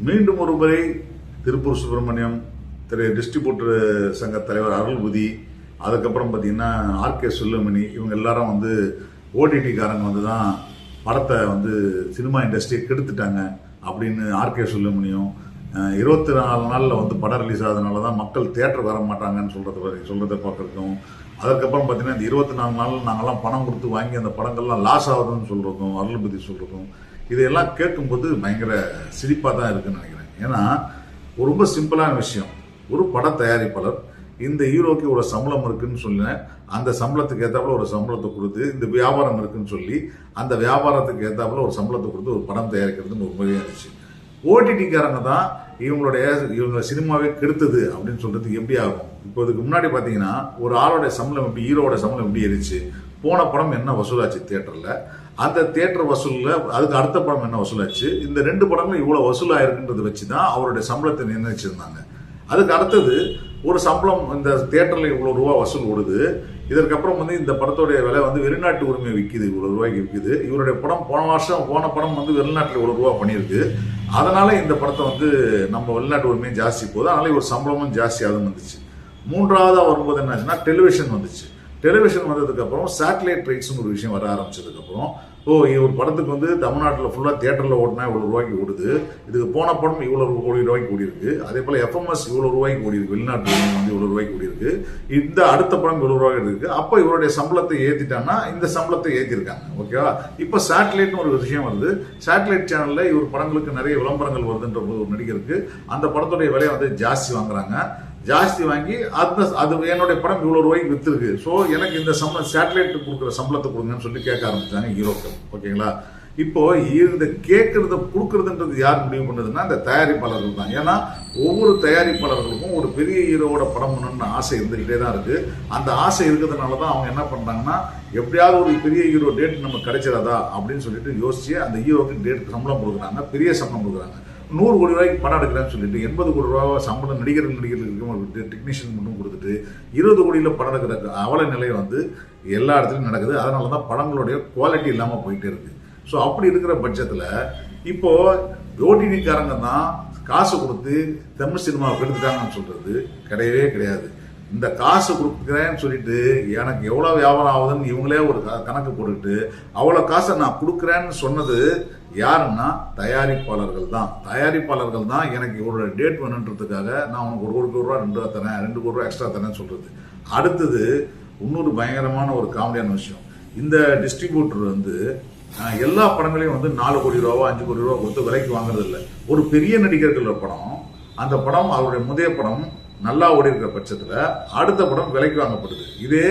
மீண்டும் ஒரு முறை திருப்பூர் சுப்பிரமணியம் டிஸ்ட்ரிபியூட்டர் சங்க தலைவர் அருள்புதி, அதுக்கப்புறம் பார்த்தீங்கன்னா ஆர்கே சுல்லமணி, இவங்க எல்லாரும் வந்து ஓடிடிக்காரங்க வந்து தான் படத்தை வந்து சினிமா இண்டஸ்ட்ரியை கெடுத்துட்டாங்க அப்படின்னு ஆர்கே சுல்லமணியும், 24 நாளில் வந்து படம் ரிலீஸ் ஆகுதுனால தான் மக்கள் தியேட்டர் வர மாட்டாங்கன்னு சொல்கிறத பார்க்குறதும், அதுக்கப்புறம் பார்த்தீங்கன்னா இந்த 24 நாள் நாங்கள்லாம் பணம் கொடுத்து வாங்கி அந்த படங்கள்லாம் லாஸ் ஆகுதுன்னு சொல்கிறதும் அருள்பதி சொல்கிறதும், இதையெல்லாம் கேட்கும்போது பயங்கர சிரிப்பாக தான் இருக்குன்னு நினைக்கிறேன். ஏன்னா ஒரு ரொம்ப சிம்பிளான விஷயம், ஒரு பட தயாரிப்பாளர் இந்த ஹீரோக்கு ஒரு சம்பளம் இருக்குன்னு சொன்னேன், அந்த சம்பளத்துக்கு ஏற்றாப்புல ஒரு சம்பளத்தை கொடுத்து, இந்த வியாபாரம் இருக்குன்னு சொல்லி அந்த வியாபாரத்துக்கு ஏற்றாப்புல ஒரு சம்பளத்தை கொடுத்து ஒரு படம் தயாரிக்கிறதுன்னு ஒரு முறையாக இருந்துச்சு. ஓடிடிக்காரங்க தான் இவங்க சினிமாவே கெடுத்தது அப்படின்னு சொல்றது எப்படி ஆகும்? இப்போ இதுக்கு முன்னாடி பார்த்தீங்கன்னா ஒரு ஆளோட சம்பளம் எப்படி, ஹீரோட சம்பளம் எப்படி இருந்துச்சு, போன படம் என்ன வசூலாச்சு தியேட்டர்ல, அந்த தியேட்டர் வசூலில் அதுக்கு அடுத்த படம் என்ன வசூலாச்சு, இந்த 2 படங்களும் இவ்வளோ வசூலாயிருக்குன்றதை வச்சு தான் அவருடைய சம்பளத்தை நிர்ணயிச்சிருந்தாங்க. அதுக்கு அடுத்தது ஒரு சம்பளம் இந்த தியேட்டர்ல இவ்வளோ ரூபா வசூல் ஓடுது, இதற்கப்புறம் வந்து இந்த படத்தோடைய விலை வந்து வெளிநாட்டு உரிமை விற்கிது, இவ்வளோ ரூபாய்க்கு விற்கிது, இவருடைய படம் போன படம் வந்து வெளிநாட்டில் இவ்வளோ ரூபா பண்ணியிருக்கு, அதனால இந்த படத்தை வந்து நம்ம வெளிநாட்டு உரிமையை ஜாஸ்தி போகுது, அதனால இவர் சம்பளமும் ஜாஸ்தியாகவும் வந்துச்சு. மூன்றாவதாக வரும்போது என்னாச்சுன்னா டெலிவிஷன் வந்துச்சு. டெலிவிஷன் வந்ததுக்கு அப்புறம் சேட்டலைட் ரைட்ஸ்னு ஒரு விஷயம் வர ஆரம்பிச்சதுக்கு அப்புறம் ஒரு படத்துக்கு வந்து தமிழ்நாட்டில் ஃபுல்லாக தியேட்டரில் ஓடினா இவ்வளோ ரூபாய்க்கு ஓடுது, இதுக்கு போன படம் இவ்வளோ கோடி ரூபாய்க்கு ஓடி இருக்கு, அதே போல் எஃப்எம்எஸ் இவ்வளோ ரூபாய்க்கு ஓடி இருக்கு, வெளிநாட்டு வந்து இவ்வளோ ரூபாய்க்கு ஓடி இருக்கு, இந்த அடுத்த படம் இவ்வளோ ரூபாய்க்கு இருக்கு, அப்போ இவருடைய சம்பளத்தை ஏற்றிட்டாங்கன்னா இந்த சம்பளத்தை ஏற்றிருக்காங்க. ஓகேவா? இப்போ சேட்டலைட்னு ஒரு விஷயம் வருது, சேட்டலைட் சேனலில் இவர் படங்களுக்கு நிறைய விளம்பரங்கள் வருதுன்ற ஒரு நடிகருக்கு அந்த படத்துடைய விலையை வந்து ஜாஸ்தி வாங்குறாங்க. ஜாஸ்தி வாங்கி அது என்னுடைய படம் இவ்வளோ ரூபாய்க்கு வித்துருக்கு, ஸோ எனக்கு இந்த சேட்டலைட் கொடுக்குற சம்பளத்தை கொடுங்கன்னு சொல்லி கேட்க ஆரம்பிச்சாங்க ஹீரோக்கள். ஓகேங்களா? இப்போ இந்த கேட்கறத கொடுக்கறதுன்றது யார் முடிவு பண்ணதுன்னா இந்த தயாரிப்பாளர்கள் தான். ஏன்னா ஒவ்வொரு தயாரிப்பாளர்களுக்கும் ஒரு பெரிய ஹீரோவோட படம் பண்ணணும்னு ஆசை இருந்துகிட்டே தான் இருக்கு. அந்த ஆசை இருக்கிறதுனால தான் அவங்க என்ன பண்றாங்கன்னா, எப்படியாவது ஒரு பெரிய ஹீரோ டேட் நமக்கு கிடைச்சிடாதா அப்படின்னு சொல்லிட்டு யோசிச்சு அந்த ஹீரோக்கு டேட் சம்பளம் கொடுக்குறாங்க, பெரிய சம்பளம் கொடுக்குறாங்க. 100 கோடி ரூபாய்க்கு படம் எடுக்கிறேன்னு சொல்லிட்டு 80 கோடி ரூபா சம்பளம் நடிகர்களுக்கு டெக்னீஷியன் மட்டும் கொடுத்துட்டு 20 கோடியில் படம் எடுக்கிற அவல நிலை வந்து எல்லா இடத்துலையும் நடக்குது. அதனால தான் படங்களுடைய குவாலிட்டி இல்லாமல் போயிட்டே இருக்கு. ஸோ அப்படி இருக்கிற பட்சத்தில் இப்போ ஓடிடிக்காரங்க தான் காசு கொடுத்து தமிழ் சினிமாவை எடுத்துட்டாங்கன்னு சொல்றது கிடையவே கிடையாது. இந்த காசு கொடுக்குறேன்னு சொல்லிட்டு எனக்கு எவ்வளோ வியாபாரம் ஆகுதுன்னு இவங்களே ஒரு கணக்கு போட்டுக்கிட்டு அவ்வளோ காசை நான் கொடுக்குறேன்னு சொன்னது யாருன்னா தயாரிப்பாளர்கள் தான். தயாரிப்பாளர்கள் தான் எனக்கு இவரோட டேட் வேணுன்றதுக்காக நான் உனக்கு 1 கோடி ரூபா 2 ரூபா தரேன், 2 கோடி ரூபா எக்ஸ்ட்ரா தரேன்னு சொல்றது. அடுத்தது இன்னொரு பயங்கரமான ஒரு காமெடியான விஷயம், இந்த டிஸ்ட்ரிபியூட்டர் வந்து எல்லா படங்களையும் வந்து 4 கோடி ரூபாவோ 5 கோடி ரூபா கொடுத்து விலைக்கு வாங்குறது இல்லை. ஒரு பெரிய நடிகர்கள் படம், அந்த படம் அவருடைய முதல் படம் நல்லா ஓடி இருக்கிற பட்சத்தில் அடுத்த படம் விலைக்கு வாங்கப்படுது. இதே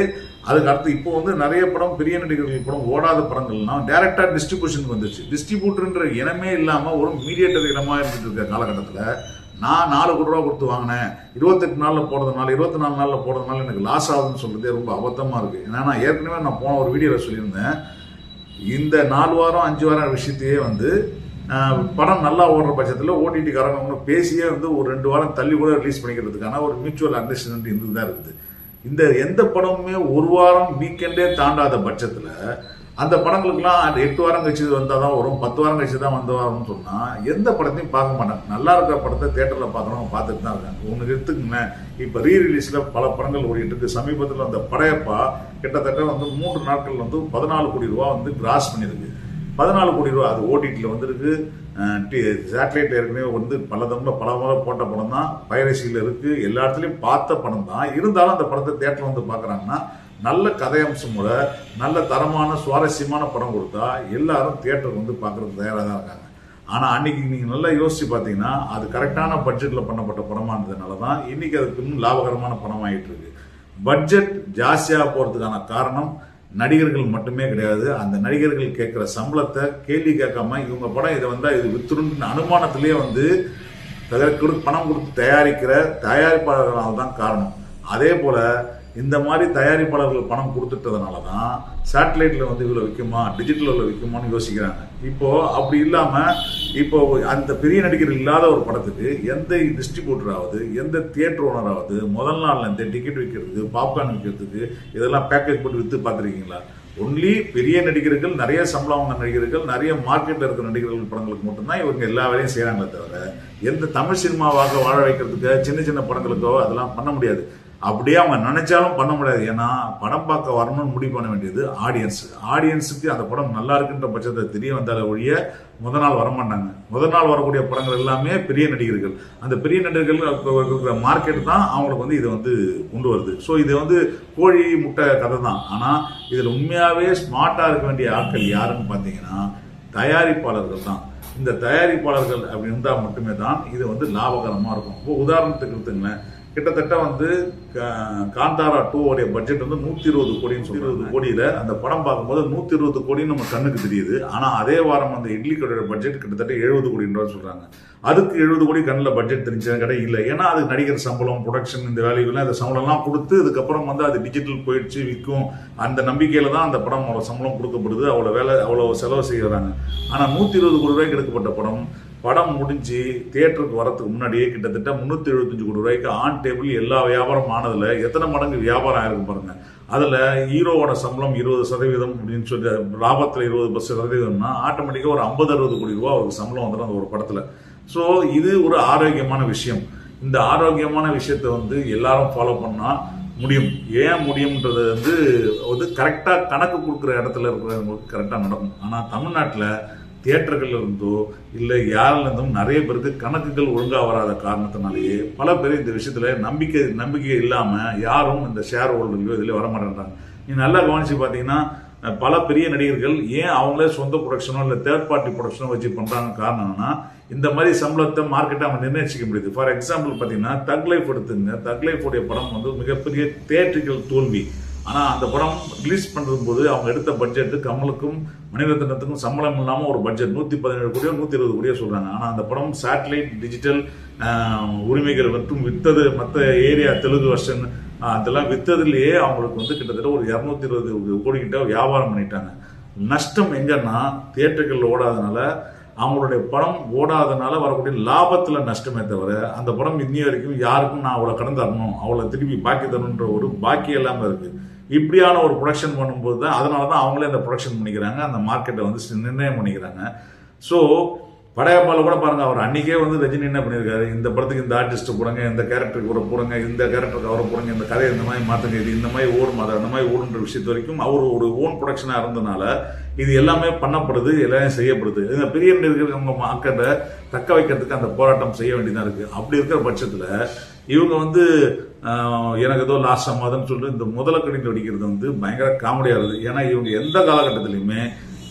அதுக்கு அடுத்து இப்போ வந்து நிறைய படம் பெரிய நடிகர்கள் படம் ஓடாத படங்கள்லாம் டைரக்டா டிஸ்ட்ரிபியூஷனுக்கு வந்துச்சு. டிஸ்ட்ரிபியூட்டர்ன்ற இனமே இல்லாமல் ஒரு மீடியேட்டர் இனமாக இருந்துட்டு இருக்க காலகட்டத்தில் நான் 4 கோடி ரூபா கொடுத்து வாங்கினேன், 28 நாளில் போடுறதுனால 24 நாளில் போடுறதுனால எனக்கு லாஸ் ஆகுதுன்னு சொல்றதே ரொம்ப அபத்தமாக இருக்கு. ஏன்னா ஏற்கனவே நான் போன ஒரு வீடியோவில் சொல்லியிருந்தேன், இந்த 4 வாரம் 5 வாரம் விஷயத்தையே வந்து படம் நல்லா ஓடுற பட்சத்தில் ஓடிடிக்காரங்க அவங்க பேசியே வந்து ஒரு 2 வாரம் தள்ளி கூட ரிலீஸ் பண்ணிக்கிறதுக்கான ஒரு மியூச்சுவல் அண்டர்ஸ்டாண்டிங் இருந்து தான் இருக்குது. இந்த எந்த படமுமே 1 வாரம் வீக்கெண்டே தாண்டாத பட்சத்தில் அந்த படங்களுக்குலாம் 8 வாரம் கழிச்சு வந்தால் தான் வரும், 10 வாரம் கழிச்சு தான் வரும்னு சொன்னால் எந்த படத்தையும் பார்க்க மாட்டாங்க. நல்லா இருக்கிற படத்தை தேட்டரில் பார்க்குறவங்க பார்த்துட்டு தான் இருக்காங்க. ஒன்று எடுத்துக்கங்க, இப்போ ரீரிலீஸில் பல படங்கள் ஓடிட்டு இருக்கு. சமீபத்தில் அந்த படையப்பா கிட்டத்தட்ட வந்து 3 நாட்கள் வந்து 14 கோடி ரூபா வந்து கிராஸ் பண்ணியிருக்கு. 14 கோடி ரூபா அது ஓடிடியில் வந்துருக்கு. சேட்டலைட் ஏற்கனவே வந்து பல முறை போட்ட படம் தான், பைரசியில் இருக்கு, எல்லா இடத்துலையும் பார்த்த படம் தான். இருந்தாலும் அந்த படத்தை தேட்டரில் வந்து பார்க்குறாங்கன்னா நல்ல கதையம்சமோட நல்ல தரமான சுவாரஸ்யமான படம் கொடுத்தா எல்லாரும் தியேட்டருக்கு வந்து பார்க்கறதுக்கு தயாராக தான் இருக்காங்க. ஆனால் அன்னைக்கு நீங்கள் நல்லா யோசிச்சு பார்த்தீங்கன்னா அது கரெக்டான பட்ஜெட்டில் பண்ணப்பட்ட படமானதுனால தான் இன்னைக்கு அதுக்கு இன்னும் லாபகரமான படம் ஆகிட்டு இருக்கு. பட்ஜெட் ஜாஸ்தியாக போகிறதுக்கான காரணம் நடிகர்கள் மட்டுமே கிடையாது. அந்த நடிகர்கள் கேட்குற சம்பளத்தை கேள்வி கேட்காம இவங்க படம் இதை வந்தால் இது வித்துருன்னு அனுமானத்திலேயே வந்து பணம் கொடுத்து தயாரிக்கிற தயாரிப்பாளர்களால் தான் காரணம். அதே போல இந்த மாதிரி தயாரிப்பாளர்கள் பணம் கொடுத்துட்டதுனால தான் சேட்டலைட்ல வந்து இவ்வளோ விற்குமா, டிஜிட்டலில் விற்குமான்னு யோசிக்கிறாங்க. இப்போ அப்படி இல்லாமல் இப்போ அந்த பெரிய நடிகர் இல்லாத ஒரு படத்துக்கு எந்த டிஸ்ட்ரிபியூட்டராவது எந்த தியேட்டர் ஓனராவது முதல் நாள்ல இந்த டிக்கெட் விற்கிறதுக்கு பாப்கார்ன் விற்கிறதுக்கு இதெல்லாம் பேக்கேஜ் போட்டு விற்று பார்த்துருக்கீங்களா? ஒன்லி பெரிய நடிகர்கள், நிறைய சம்பளம் வாங்க நடிகர்கள், நிறைய மார்க்கெட்டில் இருக்கிற நடிகர்கள் படங்களுக்கு மட்டும்தான் இவங்க எல்லா வேலையும் செய்கிறாங்களே தவிர எந்த தமிழ் சினிமாவாக வாழ வைக்கிறதுக்கு சின்ன சின்ன படங்களுக்கோ அதெல்லாம் பண்ண முடியாது. அப்படியே அவங்க நினைச்சாலும் பண்ண முடியாது. ஏன்னா படம் பார்க்க வரணும்னு முடிவு பண்ண வேண்டியது ஆடியன்ஸுக்கு அந்த படம் நல்லா இருக்குன்ற பட்சத்தை தெரிய வந்தால ஒழிய முதல் நாள் வரமாட்டாங்க. முதல் நாள் வரக்கூடிய படங்கள் எல்லாமே பெரிய நடிகர்கள். அந்த பெரிய நடிகர்கள் இருக்கிற மார்க்கெட் தான் அவங்களுக்கு வந்து இதை வந்து கொண்டு வருது. ஸோ இது வந்து கோழி முட்டை கதை தான். ஆனால் இதில் உண்மையாகவே ஸ்மார்ட்டாக இருக்க வேண்டிய ஆட்கள் யாருன்னு பார்த்தீங்கன்னா தயாரிப்பாளர்கள் தான். இந்த தயாரிப்பாளர்கள் அப்படி இருந்தால் மட்டுமே தான் இது வந்து லாபகரமாக இருக்கும். இப்போ உதாரணத்துக்கு எடுத்துங்களேன், கிட்டத்தட்ட வந்து காந்தாரா 2 உடைய பட்ஜெட் வந்து 120 கோடின்னு சொல்லி 120 கோடியில அந்த படம் பார்க்கும்போது 120 கோடின்னு நம்ம கண்ணுக்கு தெரியுது. ஆனா அதே வாரம் அந்த இட்லி கடையோட பட்ஜெட் கிட்டத்தட்ட 70 கோடின்னு சொல்றாங்க. அதுக்கு 70 கோடி கண்ணில் பட்ஜெட் தெரிஞ்ச கடை இல்லை. ஏன்னா அது நடிகர் சம்பளம், ப்ரொடக்ஷன், இந்த வேலைகள்லாம் இந்த சம்பளம்லாம் கொடுத்து அதுக்கப்புறம் வந்து அது டிஜிட்டல் போயிடுச்சு விற்கும் அந்த நம்பிக்கையில தான் அந்த படம் அவ்வளோ சம்பளம் கொடுக்கப்படுது, அவ்வளோ வேலை அவ்வளோ செலவு செய்கிறாங்க. ஆனால் 120 கோடி ரூபாய்க்கு எடுக்கப்பட்ட படம் முடிஞ்சு தியேட்டருக்கு வரதுக்கு முன்னாடியே கிட்டத்தட்ட 375 கோடி ரூபாய்க்கு ஆன் டேபிள் எல்லா வியாபாரம் ஆனதுல எத்தனை மடங்கு வியாபாரம் ஆயிருக்கு பாருங்க. அதுல ஹீரோவோட சம்பளம் 20% அப்படின்னு சொல்லி லாபத்துல 20%னா ஆட்டோமேட்டிக்கா ஒரு 50-60 கோடி ரூபாய் அவருக்கு சம்பளம் வந்துடும் அந்த ஒரு படத்துல. ஸோ இது ஒரு ஆரோக்கியமான விஷயம். இந்த ஆரோக்கியமான விஷயத்தை வந்து எல்லாரும் ஃபாலோ பண்ணா முடியும். ஏன் முடியும்ன்றது வந்து கரெக்டா கணக்கு கொடுக்குற இடத்துல இருக்கிறவங்களுக்கு கரெக்டா நடக்கும். ஆனா தமிழ்நாட்டில் தியேட்டர்கள் இருந்தோ இல்லை யாரில் இருந்தும் நிறைய பேருக்கு கணக்குகள் ஒழுங்காக வராத காரணத்தினாலேயே பல பேர் இந்த விஷயத்துல நம்பிக்கை இல்லாமல் யாரும் இந்த ஷேர் ஹோல்டர்களோ இதில் வரமாட்டேன்றாங்க. நீ நல்லா கவனிச்சு பார்த்தீங்கன்னா பல பெரிய நடிகர்கள் ஏன் அவங்களே சொந்த ப்ரொடக்ஷனோ இல்லை தேர்ட் பார்ட்டி ப்ரொடக்ஷனோ வச்சு பண்ணுறாங்க காரணம்னா இந்த மாதிரி சம்பளத்தை மார்க்கெட்டை அவங்க நிர்ணயிச்சிக்க முடியுது. ஃபார் எக்ஸாம்பிள் பார்த்தீங்கன்னா தக் லைஃப் எடுத்துங்க. தக் லைஃபோடைய படம் வந்து மிகப்பெரிய தியேட்டரிக்கல் தோல்வி. ஆனால் அந்த படம் ரிலீஸ் பண்ணுறது போது அவங்க எடுத்த பட்ஜெட்டு கமலுக்கும் மணிரத்னத்துக்கும் சம்பளம் இல்லாமல் ஒரு பட்ஜெட் 117 கோடியோ 120 கோடியோ சொல்கிறாங்க. ஆனால் அந்த படம் சேட்டலைட் டிஜிட்டல் உரிமைகள் மற்றும் வித்தது மற்ற ஏரியா தெலுங்கு வெர்ஷன் அதெல்லாம் வித்ததுலேயே அவங்களுக்கு வந்து கிட்டத்தட்ட ஒரு 220 கோடி கிட்ட வியாபாரம் பண்ணிட்டாங்க. நஷ்டம் எங்கன்னா தியேட்டர்கள் ஓடாதனால அவங்களுடைய படம் ஓடாதனால வரக்கூடிய லாபத்தில் நஷ்டமே தவிர அந்த படம் இன்னி வரைக்கும் யாருக்கும் நான் அவளை கடன் தரணும் அவளை திருப்பி பாக்கி தரணுன்ற ஒரு பாக்கி எல்லாமே இருக்கு. இப்படியான ஒரு ப்ரொடக்ஷன் பண்ணும்போது தான் அதனால தான் அவங்களே அந்த ப்ரொடக்ஷன் பண்ணிக்கிறாங்க, அந்த மார்க்கெட்டை வந்து நிர்ணயம் பண்ணிக்கிறாங்க. ஸோ படையப்பால கூட பாருங்க, அவர் அன்னைக்கே வந்து ரஜினி என்ன பண்ணியிருக்காரு, இந்த படத்துக்கு இந்த ஆர்டிஸ்ட் போடுங்க, இந்த கேரக்டருக்கு கூட போடுங்க, இந்த கேரக்டருக்கு அவரை போடுங்க, இந்த கதையை இந்த மாதிரி மாற்றுங்க, இது இந்த மாதிரி ஓடும், அதை அந்த மாதிரி ஓடுன்ற விஷயத்து வரைக்கும் அவர் ஒரு ஓன் ப்ரொடக்ஷனாக இருந்ததுனால இது எல்லாமே பண்ணப்படுது, எல்லாமே செய்யப்படுது. இந்த பெரிய நடிகர்கள் அவங்க மக்களை தக்க வைக்கிறதுக்கு அந்த போராட்டம் செய்ய வேண்டியதாக இருக்குது. அப்படி இருக்கிற பட்சத்தில் இவங்க வந்து எனக்கு ஏதோ லாஸ்ட் சமாதம்னு சொல்லிட்டு இந்த முதல கடிந்து அடிக்கிறது வந்து பயங்கர காமெடியாக இருக்குது. ஏன்னா இவங்க எந்த காலகட்டத்திலையுமே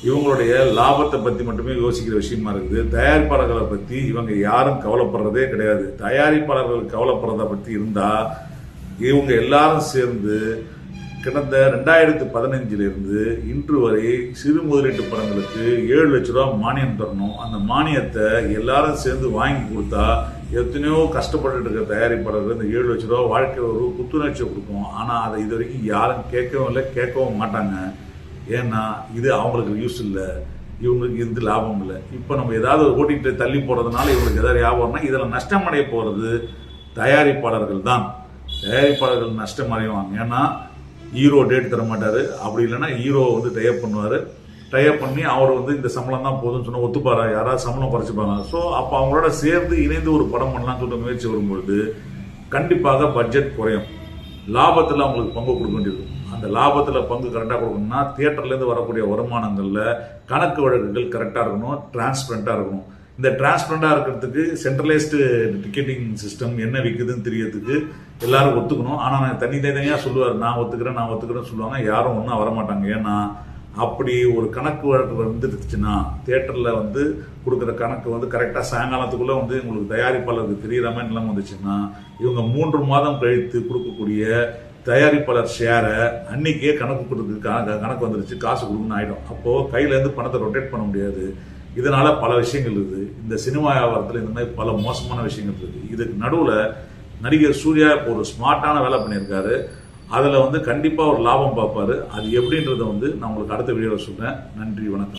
இவங்களுடைய லாபத்தை பற்றி மட்டுமே யோசிக்கிற விஷயமா இருக்குது. தயாரிப்பாளர்களை பற்றி இவங்க யாரும் கவலைப்படுறதே கிடையாது. தயாரிப்பாளர்கள் கவலைப்படுறதை பற்றி இருந்தால் இவங்க எல்லாரும் சேர்ந்து கடந்த 2015 இன்று வரை சிறு முதலீட்டு படங்களுக்கு 7 லட்ச ரூபா மானியம் தரணும். அந்த மானியத்தை எல்லாரும் சேர்ந்து வாங்கி கொடுத்தா எத்தனையோ கஷ்டப்பட்டு இருக்கிற தயாரிப்பாளர்கள் இந்த 7 லட்ச ரூபா வாழ்க்கையில் ஒரு புத்துணர்ச்சியை கொடுக்கும். ஆனால் அதை இது வரைக்கும் யாரும் கேட்கவும் இல்லை, கேட்கவும் மாட்டாங்க. ஏன்னா இது அவங்களுக்கு யூஸ் இல்லை, இவங்களுக்கு இது லாபம் இல்லை. இப்போ நம்ம ஏதாவது ஒரு ஓட்டிட்டு தள்ளி போடுறதுனால இவங்களுக்கு ஏதாவது லாபம்னா இதில் நஷ்டம் அடைய போகிறது தயாரிப்பாளர்கள் தான். தயாரிப்பாளர்கள் நஷ்டம் அடைவாங்க. ஏன்னா ஹீரோ டேட் தர மாட்டார். அப்படி இல்லைன்னா ஹீரோ வந்து டைப் பண்ணுவார். டைப் பண்ணி அவர் வந்து இந்த சம்பளம் தான் போதும்னு சொன்னால் ஒத்துப்பாரா, யாராவது சம்பளம் குறைச்சிப்பாங்க. ஸோ அப்போ அவங்களோட சேர்ந்து இணைந்து ஒரு படம் பண்ணலாம்னு சொல்லிட்டு முயற்சி வரும்பொழுது கண்டிப்பாக பட்ஜெட் குறையும், லாபத்தில் அவங்களுக்கு பங்கு கொடுக்க வேண்டியிருக்கும். அந்த லாபத்தில் பங்கு கரெக்டாக கொடுக்கணும்னா தியேட்டர்லேருந்து வரக்கூடிய வருமானங்களில் கணக்கு வழக்குகள் கரெக்டாக இருக்கணும், டிரான்ஸ்பரண்டாக இருக்கணும். இந்த டிரான்ஸ்பரண்டாக இருக்கிறதுக்கு சென்ட்ரலைஸ்டு டிக்கெட்டிங் சிஸ்டம் என்ன விற்குதுன்னு தெரியறதுக்கு எல்லாரும் ஒத்துக்கணும். ஆனால் நான் தனித்தனியாக சொல்லுவார், நான் ஒத்துக்கிறேன்னு சொல்லுவாங்க, யாரும் ஒன்றும் வரமாட்டாங்க. ஏன்னா அப்படி ஒரு கணக்கு வழக்கு வந்துருச்சுன்னா தியேட்டரில் வந்து கொடுக்குற கணக்கு வந்து கரெக்டாக சாயங்காலத்துக்குள்ளே வந்து உங்களுக்கு தயாரிப்பாளருக்கு தெரிகிற மாதிரி நிலைமை வந்துச்சுன்னா இவங்க 3 மாதம் கழித்து கொடுக்கக்கூடிய தயாரிப்பாளர் ஷேரை அன்னைக்கே கணக்கு கொடுக்குறதுக்கு கணக்கு வந்துருச்சு, காசு கொடுக்கணும்னு ஆகிடும். அப்போது கையிலேருந்து பணத்தை ரொட்டேட் பண்ண முடியாது. இதனால பல விஷயங்கள் இருக்குது. இந்த சினிமா வியாபாரத்தில் இந்த மாதிரி பல மோசமான விஷயங்கள் இருக்குது. இதுக்கு நடுவில் நடிகர் சூர்யா இப்போ ஒரு ஸ்மார்ட்டான வேலை பண்ணியிருக்காரு. அதில் வந்து கண்டிப்பாக ஒரு லாபம் பார்ப்பாரு. அது எப்படின்றத வந்து நான் உங்களுக்கு அடுத்த வீடியோவில் சொல்கிறேன். நன்றி, வணக்கம்.